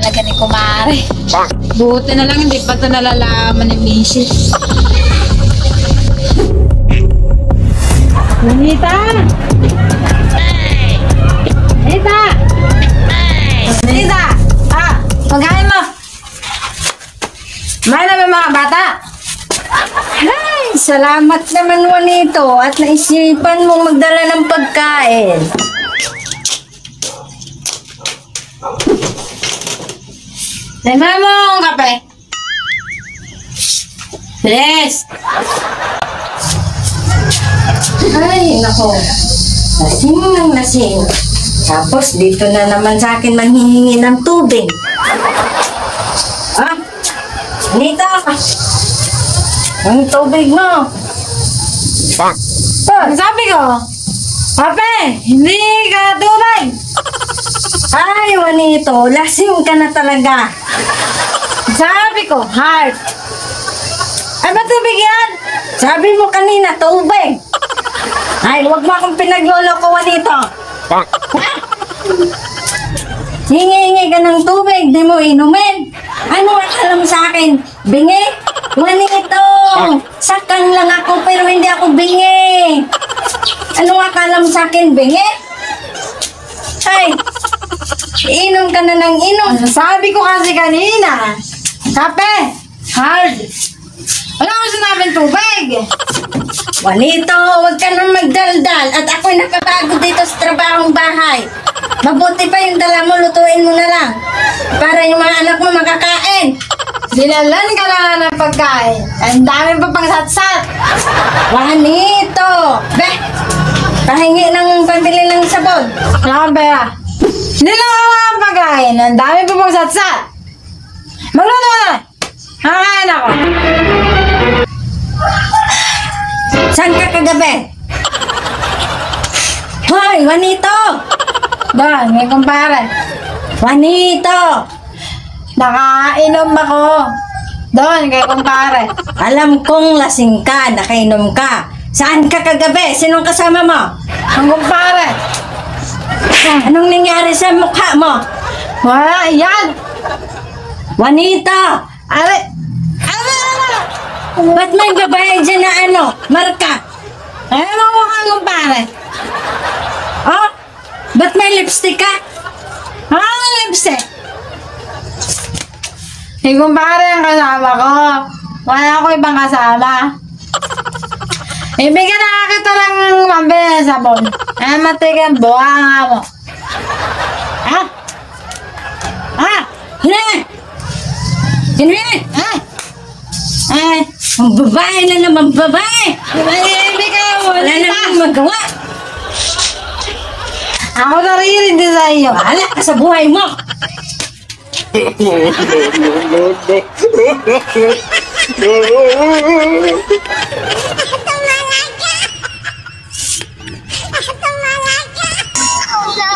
talaga ni Kumare. Buti na lang hindi pa ito nalalaman ni Mrs. Nita! Nita! Nita! Ah! Pagkain mo! May na ba mga bata? Ay, salamat naman Juanito at naisipan mong magdala ng pagkain. Tingnan mo ang kape. Bilis! Ay, nako. Lasing ng lasing. Tapos dito na naman sa akin manghihingi ng tubig. Ah, Nita. Ang tubig mo. Ang sabi ko, kape, hindi ka tubig. Ay, Juanito, lasing ka na talaga. Sabi ko, heart. Ay, ba't tubig yan? Sabi mo kanina, tubig. Ay, huwag mo akong pinagloloko, Juanito. Hingi-hingi ka ng tubig, di mo inumin. Ano akala mo sa akin? Bingi? Juanito, sakang lang ako pero hindi ako bingi. Ano akala mo sa akin, bingi? Ay, inom ka na ng inom. Sabi ko kasi kanina, kape, hard. Wala mo sinabing tubig. Juanito, huwag ka nang magdaldal at ako'y napapagod dito sa trabahong bahay. Mabuti pa yung dala mo, lutuin mo na lang. Para yung mga anak mo makakain. Dinalan ka na ng pagkain. Ang dami pa pang satsat. Juanito! Beh! Pahingi ng pambili ng sabon. Wala kang pera. Dinalan ka na ng pagkain. Ang dami pa pang satsat. Magluto ka na. Nakakain ako. Saan ka kagabi? Hoy, Juanito! Doon, may kumpare. Juanito! Nakainom ako. Doon, kay kumpare. Alam kong lasing ka, nakainom ka. Saan ka kagabi? Sinong kasama mo? Ang kumpare. Anong nangyari sa mukha mo? Wala, yan. Juanito! Are, are. Ba't may babae dyan na ano? Marka? Ano mo kang kumpare? Oh? Ba't may lipstick ka? Ano lipstick? Si kumpare ang kasama ko. Wala ako ibang kasama. Ibigyan na kita ng mambili ng sabon. Ay matigang buha nga mo. Ha? Ha? Hina! Hina! Ha? Ay, ang babae na naman babae! Ibigyan mo. Wala na akong magawa! Ako naririndi sa iyo. Wala ka sa buhay mo! Oh no!